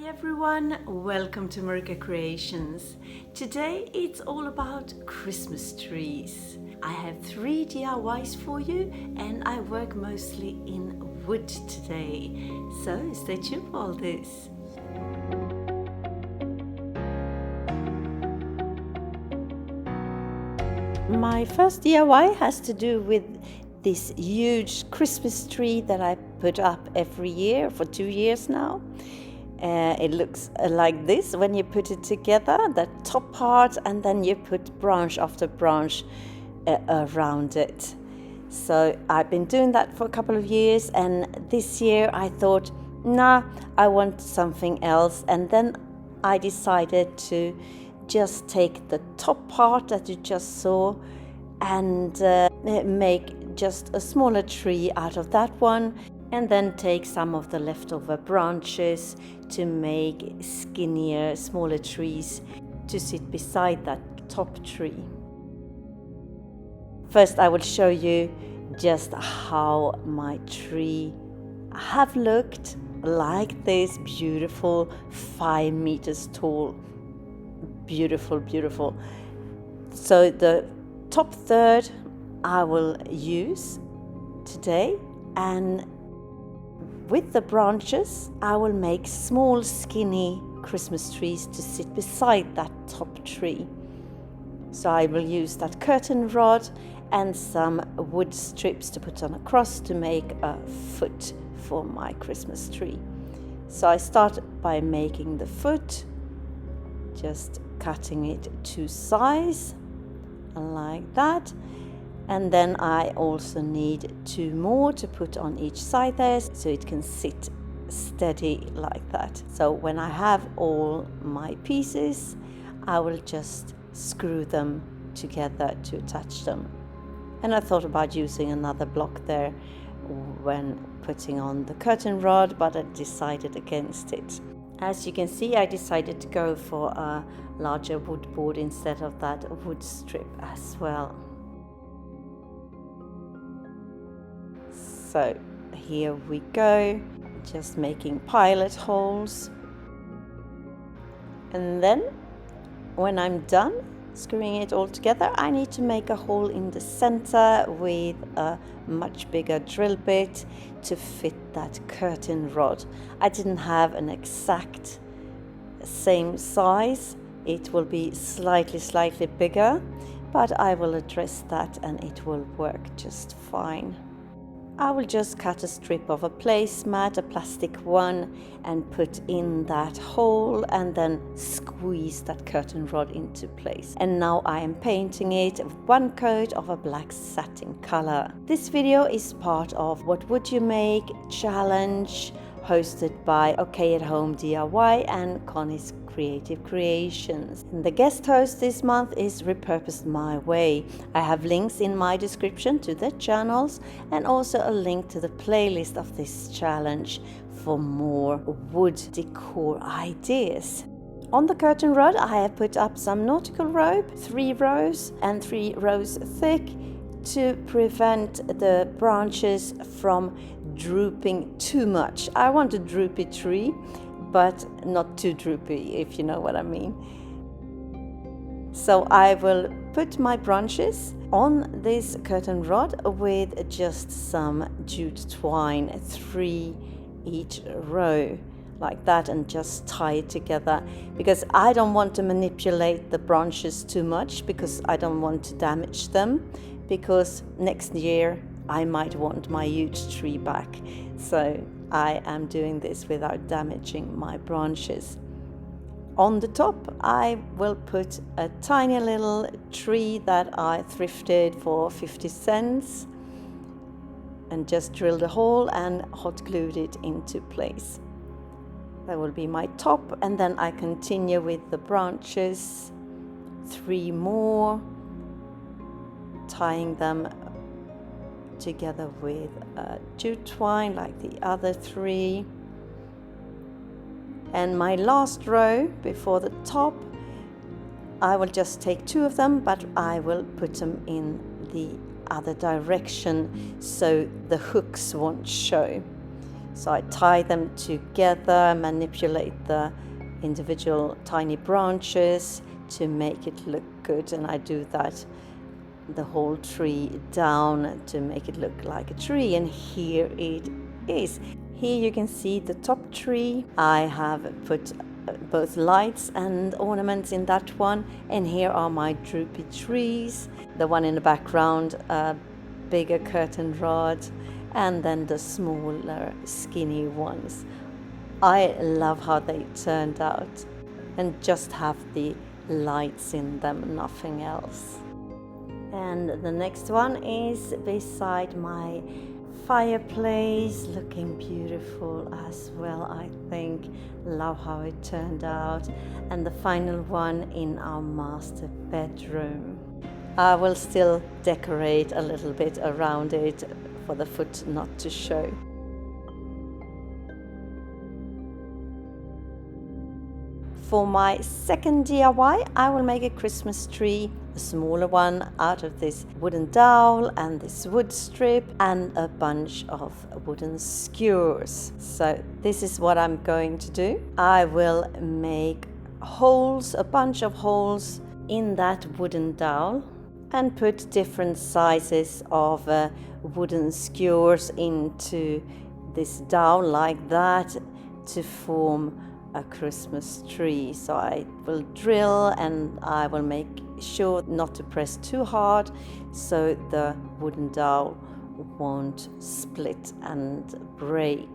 everyone, welcome to MarikaCreations. Today it's all about Christmas trees. I have 3 DIYs for you and I work mostly in wood today, so stay tuned for all this. My first DIY has to do with this huge Christmas tree that I put up every year for 2 years now. It looks like this when you put it together, the top part, and then you put branch after branch around it. So I've been doing that for a couple of years, and this year I thought, nah, I want something else. And then I decided to just take the top part that you just saw and make just a smaller tree out of that one, and then take some of the leftover branches to make skinnier, smaller trees to sit beside that top tree. First, I will show you just how my tree have looked like this, beautiful, 5 meters tall, beautiful, beautiful. So the top third I will use today, and with the branches, I will make small, skinny Christmas trees to sit beside that top tree. So I will use that curtain rod and some wood strips to put on a cross to make a foot for my Christmas tree. So I start by making the foot, just cutting it to size, like that. And then I also need 2 more to put on each side there, so it can sit steady like that. So when I have all my pieces, I will just screw them together to attach them. And I thought about using another block there when putting on the curtain rod, but I decided against it. As you can see, I decided to go for a larger wood board instead of that wood strip as well. So here we go, just making pilot holes. And then when I'm done screwing it all together, I need to make a hole in the center with a much bigger drill bit to fit that curtain rod. I didn't have an exact same size. It will be slightly bigger, but I will address that and it will work just fine. I will just cut a strip of a placemat, a plastic one, and put in that hole and then squeeze that curtain rod into place. And now I am painting it with 1 coat of a black satin color. This video is part of What Would You Make challenge hosted by OK at Home DIY and Connie's Creative Creations. And the guest host this month is Repurposed My Way. I have links in my description to their channels and also a link to the playlist of this challenge for more wood decor ideas. On the curtain rod, I have put up some nautical rope, 3 rows and 3 rows thick, to prevent the branches from drooping too much. I want a droopy tree, but not too droopy, if you know what I mean. So I will put my branches on this curtain rod with just some jute twine, 3 each row, like that, and just tie it together, because I don't want to manipulate the branches too much, because I don't want to damage them, because next year I might want my huge tree back. So I am doing this without damaging my branches. On the top, I will put a tiny little tree that I thrifted for 50 cents and just drilled a hole and hot glued it into place. That will be my top, and then I continue with the branches, 3 more, tying them together with jute twine like the other 3. And my last row before the top, I will just take 2 of them, but I will put them in the other direction so the hooks won't show. So I tie them together, manipulate the individual tiny branches to make it look good, and I do that the whole tree down to make it look like a tree. And here it is. Here you can see the top tree. I have put both lights and ornaments in that one, and here are my droopy trees. The one in the background, a bigger curtain rod, and then the smaller skinny ones. I love how they turned out, and just have the lights in them, nothing else. And the next one is beside my fireplace, looking beautiful as well, I think. Love how it turned out. And the final one in our master bedroom. I will still decorate a little bit around it for the foot not to show. For my second DIY, I will make a Christmas tree, a smaller one, out of this wooden dowel and this wood strip and a bunch of wooden skewers. So this is what I'm going to do. I will make holes, a bunch of holes in that wooden dowel, and put different sizes of wooden skewers into this dowel like that to form a Christmas tree. So I will drill, and I will make sure not to press too hard so the wooden dowel won't split and break.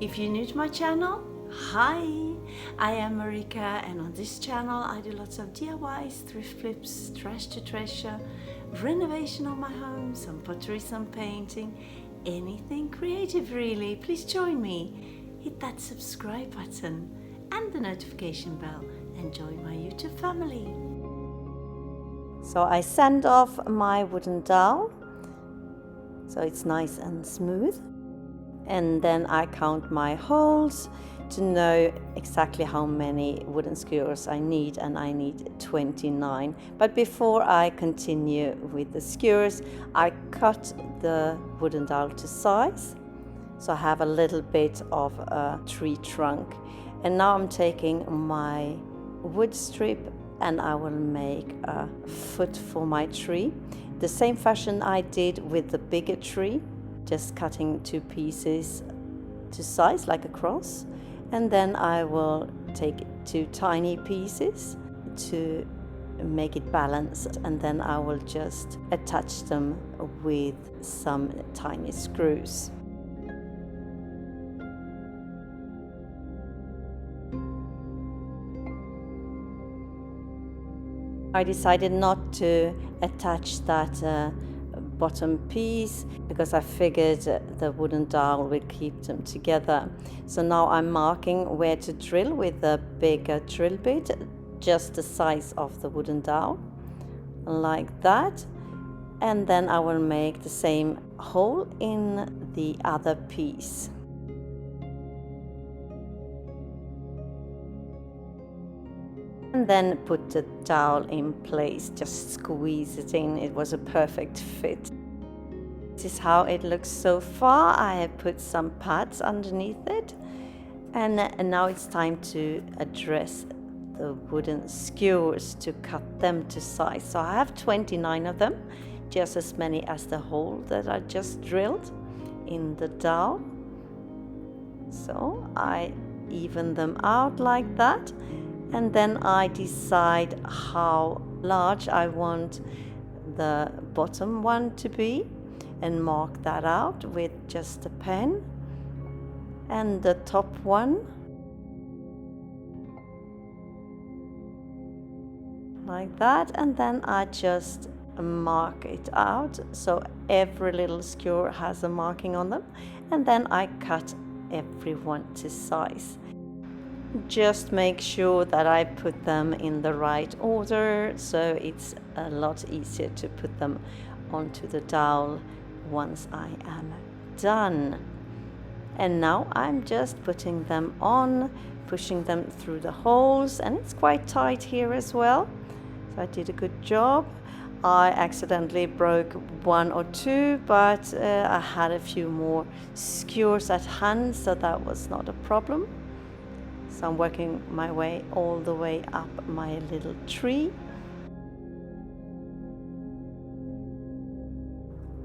If you're new to my channel, hi, I am Marika, and on this channel I do lots of DIYs, thrift flips, trash to treasure, renovation of my home, some pottery, some painting, anything creative really. Please join me. Hit that subscribe button and the notification bell and join my YouTube family. So I sand off my wooden dowel so it's nice and smooth, and then I count my holes to know exactly how many wooden skewers I need, and I need 29. But before I continue with the skewers, I cut the wooden dowel to size, so I have a little bit of a tree trunk. And now I'm taking my wood strip and I will make a foot for my tree, the same fashion I did with the bigger tree, just cutting two pieces to size like a cross. And then I will take two tiny pieces to make it balanced, and then I will just attach them with some tiny screws. I decided not to attach that bottom piece because I figured the wooden dowel will keep them together. So now I'm marking where to drill with a bigger drill bit, just the size of the wooden dowel, like that. And then I will make the same hole in the other piece. And then put the dowel in place, just squeeze it in. It was a perfect fit. This is how it looks so far. I have put some pads underneath it, and now it's time to address the wooden skewers to cut them to size. So I have 29 of them, just as many as the hole that I just drilled in the dowel. So I even them out like that. And then I decide how large I want the bottom one to be and mark that out with just a pen. And the top one, like that. And then I just mark it out so every little skewer has a marking on them. And then I cut every one to size. Just make sure that I put them in the right order, so it's a lot easier to put them onto the dowel once I am done. And now I'm just putting them on, pushing them through the holes, and it's quite tight here as well, so I did a good job. I accidentally broke one or two, but I had a few more skewers at hand, so that was not a problem. So I'm working my way all the way up my little tree.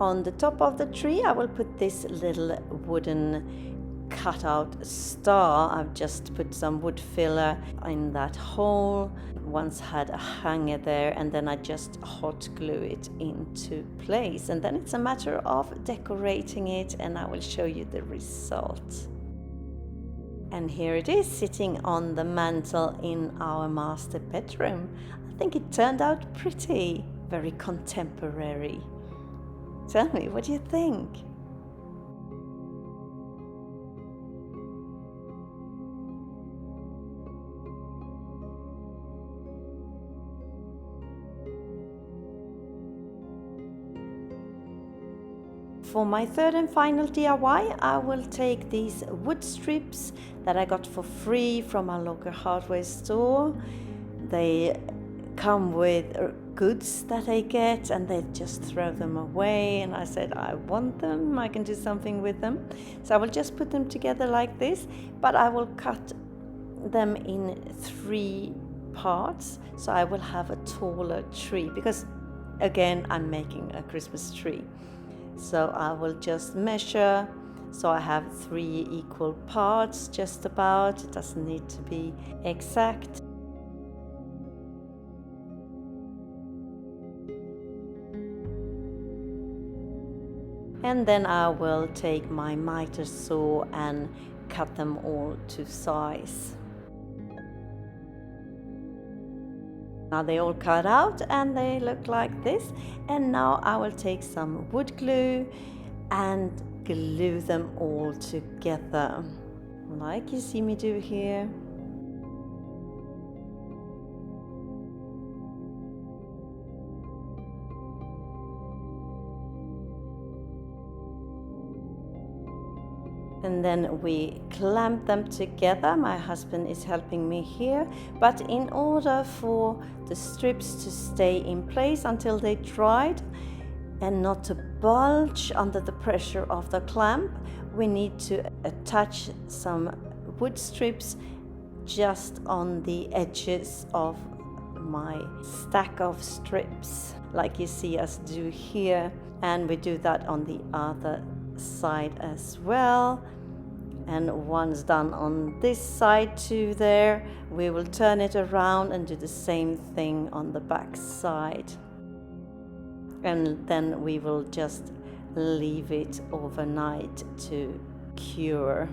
On the top of the tree, I will put this little wooden cutout star. I've just put some wood filler in that hole. Once had a hanger there, and then I just hot glue it into place. And then it's a matter of decorating it, and I will show you the result. And here it is, sitting on the mantle in our master bedroom. I think it turned out pretty, very contemporary. Tell me, what do you think? For my third and final DIY, I will take these wood strips that I got for free from our local hardware store. They come with goods that I get, and they just throw them away, and I said I want them, I can do something with them. So I will just put them together like this, but I will cut them in 3 parts, so I will have a taller tree, because again I'm making a Christmas tree. So I will just measure, so I have 3 equal parts, just about. It doesn't need to be exact. And then I will take my miter saw and cut them all to size. Now they all cut out and they look like this. And now I will take some wood glue and glue them all together, like you see me do here. And then we clamp them together. My husband is helping me here, but in order for the strips to stay in place until they dried and not to bulge under the pressure of the clamp, we need to attach some wood strips just on the edges of my stack of strips, like you see us do here. And we do that on the other side as well. And once done on this side too there, we will turn it around and do the same thing on the back side. And then we will just leave it overnight to cure.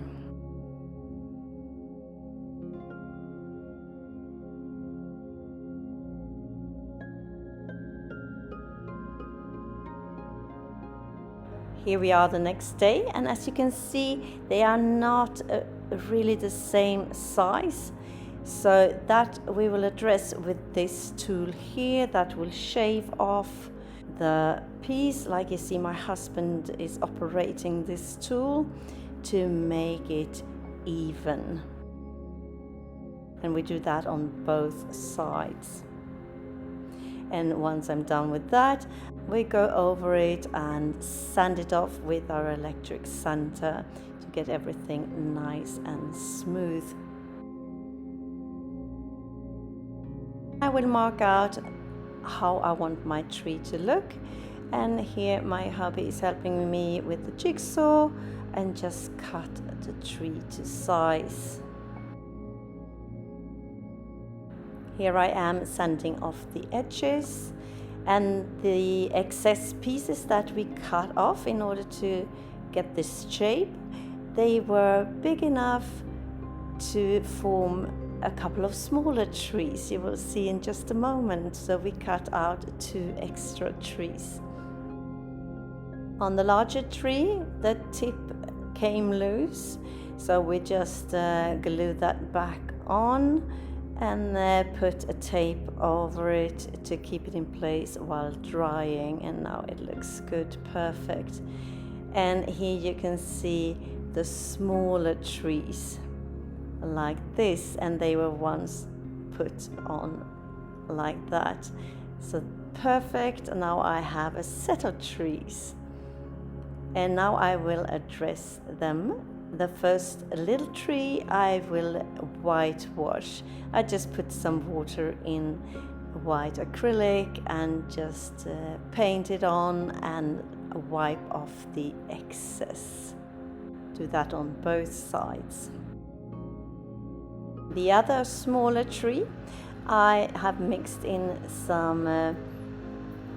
Here we are the next day, and as you can see, they are not really the same size. So that we will address with this tool here that will shave off the piece. Like you see, my husband is operating this tool to make it even. And we do that on both sides. And once I'm done with that, we go over it and sand it off with our electric sander to get everything nice and smooth. I will mark out how I want my tree to look, and here my hubby is helping me with the jigsaw and just cut the tree to size. Here I am sanding off the edges, and the excess pieces that we cut off in order to get this shape, they were big enough to form a couple of smaller trees. You will see in just a moment. So we cut out 2 extra trees. On the larger tree, the tip came loose, so we just glued that back on and put a tape over it to keep it in place while drying, and now it looks good, perfect. And here you can see the smaller trees like this, and they were once put on like that. So perfect. Now I have a set of trees. And now I will address them. The first little tree I will whitewash. I just put some water in white acrylic and just paint it on and wipe off the excess. Do that on both sides. The other smaller tree, I have mixed in some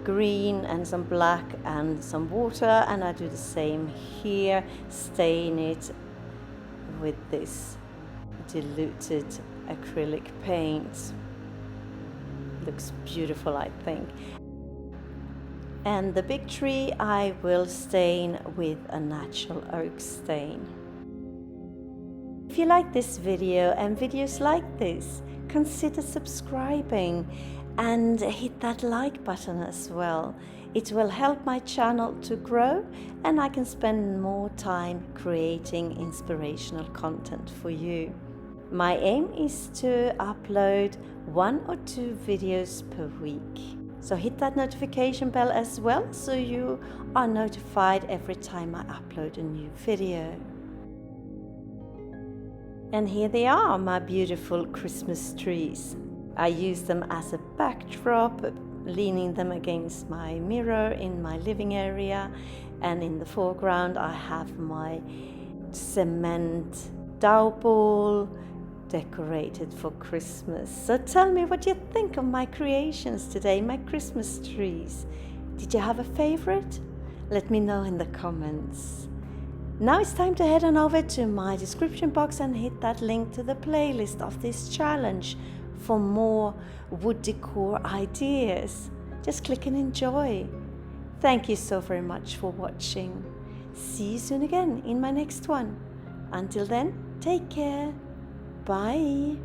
green and some black and some water, and I do the same here, stain it with this diluted acrylic paint. Looks beautiful, I think. And the big tree I will stain with a natural oak stain. If you like this video and videos like this, consider subscribing and hit that like button as well. It will help my channel to grow and I can spend more time creating inspirational content for you. My aim is to upload 1 or 2 videos per week. So hit that notification bell as well so you are notified every time I upload a new video. And here they are, my beautiful Christmas trees. I use them as a backdrop, leaning them against my mirror in my living area, and in the foreground I have my cement dowel decorated for Christmas. So tell me what you think of my creations today, my Christmas trees. Did you have a favorite? Let me know in the comments. Now it's time to head on over to my description box and hit that link to the playlist of this challenge for more wood decor ideas. Just click and enjoy. Thank you so very much for watching. See you soon again in my next one. Until then, take care. Bye.